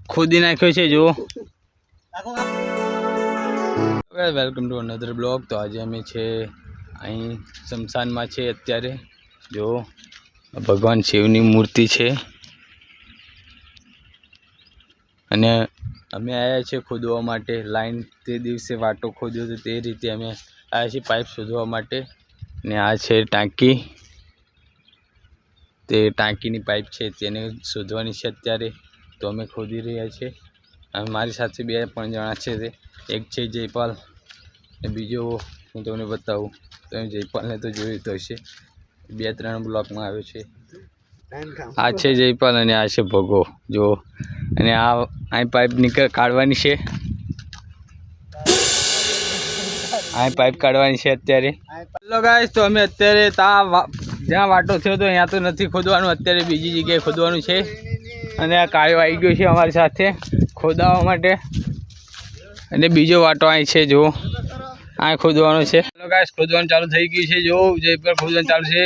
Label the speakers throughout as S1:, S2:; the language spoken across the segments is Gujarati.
S1: ખોદી નાખ્યો છે જો. Welcome to another blog. તો આજે અમે છે અહીં શમશાનમાં છે અત્યારે. જો ભગવાન શિવની મૂર્તિ છે અને અમે આવ્યા છીએ ખોદવા માટે. લાઈન તે દિવસે વાટો ખોદ્યો હતો તે રીતે અમે આવ્યા છીએ પાઇપ શોધવા માટે. ને આ છે ટાંકી, તે ટાંકીની પાઇપ છે તેને શોધવાની છે અત્યારે. તો અમે ખોદી રહ્યા છીએ. અને મારી સાથે 2 જણા છે. તે એક છે જયપાલ ને બીજો હું તમને બતાવું. તમે જયપાલને તો જોયું તો હશે, 2-3 બ્લોકમાં આવ્યો છે. આ છે જયપાલ અને આ છે ભગો જો. અને આ પાઇપ કાઢવાની છે, આ પાઇપ કાઢવાની છે અત્યારે. હેલો ગાઈસ, તો અમે અત્યારે જ્યાં વાટો થયો તો ત્યાં તો નથી ખોદવાનું, અત્યારે બીજી જગ્યાએ ખોદવાનું છે. અને આ કાળો આવી ગયો છે અમારી સાથે ખોદાવા માટે. અને બીજો વાટો અહીં છે જો, આ ખોદવાનો છે. હેલો ગાઈસ, ખોદવાનું ચાલુ થઈ ગયું છે જો. જયપાલ ખોદવાનું ચાલુ છે.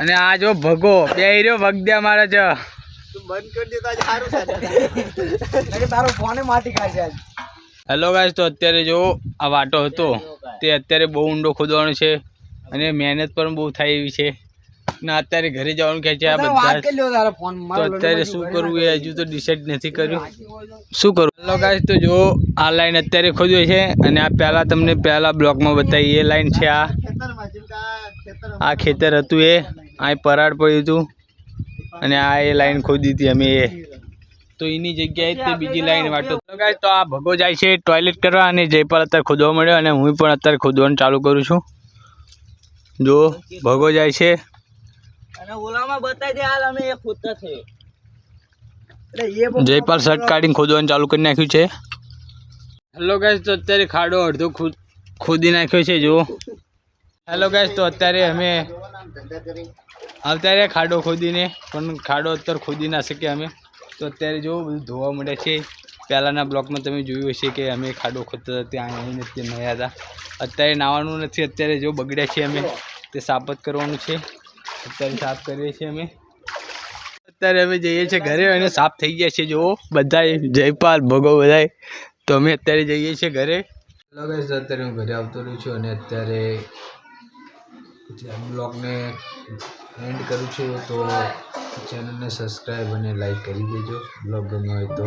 S1: અને આ જો ભગો બે રહ્યો વગદ્યા મારે છે. બંધ કરી દે તો સારું છે, તારો ફોને માટી ખાય છે. હેલો ગાઈસ, તો અત્યારે જો આ વાટો હતો તે અત્યારે બહુ ઊંડો ખોદવાનો છે અને મહેનત પણ બહુ થાય એવી છે. ને અત્યારે ઘરે જવાનું કહે છે આ બધા. તો અત્યારે શું કરવું એ હજુ તો ડિસાઈડ નથી કર્યું શું કરવું. હેલો ગાઈસ, તો જો આ લાઈન અત્યારે ખોદવી છે અને આ તમને પહેલા બ્લોકમાં બતાવી એ લાઈન છે. આ ખેતર હતું, એ આ પરાળ પડ્યું હતું અને આ એ લાઈન ખોદી હતી અમે. તો એની જગ્યાએ તે બીજી લાઈન વાટો. તો આ ભગો જાય છે ટોયલેટ કરવા અને જયપાલ અત્યારે ખોદવા મળ્યો અને હું પણ અત્યારે ખોદવાનું ચાલુ કરું છું. જો ભગો જાય છે અને ઓલામાં બતાવી દે હાલ અમે એ ખોદતા છે. જયપાલ શર્ટ કાઢીને ખોદવાનું ચાલુ કરી નાખ્યું છે. હેલો ગાઈસ, તો અત્યારે ખાડો અડધો ખોદી નાખ્યો છે જો. હેલો ગાઈસ, તો અત્યારે અમે આવતા રહ્યા ખાડો ખોદીને, પણ ખાડો અત્યારે ખોદી ના શકીએ અમે. તો અત્યારે જો બધું ધોવા મળે છે. પહેલાંના બ્લોકમાં તમે જોયું હશે કે અમે ખાડો ખોદતા હતા ત્યાં આવીને તે નયા હતા. અત્યારે નાવાનું નથી, અત્યારે જો બગડ્યા છે અમે તે સાફ જ કરવાનું છે. અત્યારે સાફ કરીએ છીએ અમે. અત્યારે અમે જઈએ છીએ ઘરે અને સાફ થઈ ગયા છે જો બધા, જયપાલ ભગો બધા. તો અમે અત્યારે જઈએ છીએ ઘરે. હેલો ગાઈસ, અત્યારે હું ઘરે આવતો રહ્યો છું અને અત્યારે બ્લોગને એન્ડ કરું છું. તો ચેનલને સબસ્ક્રાઈબ અને લાઈક કરી દેજો બ્લોગ ગમ્યો હોય તો.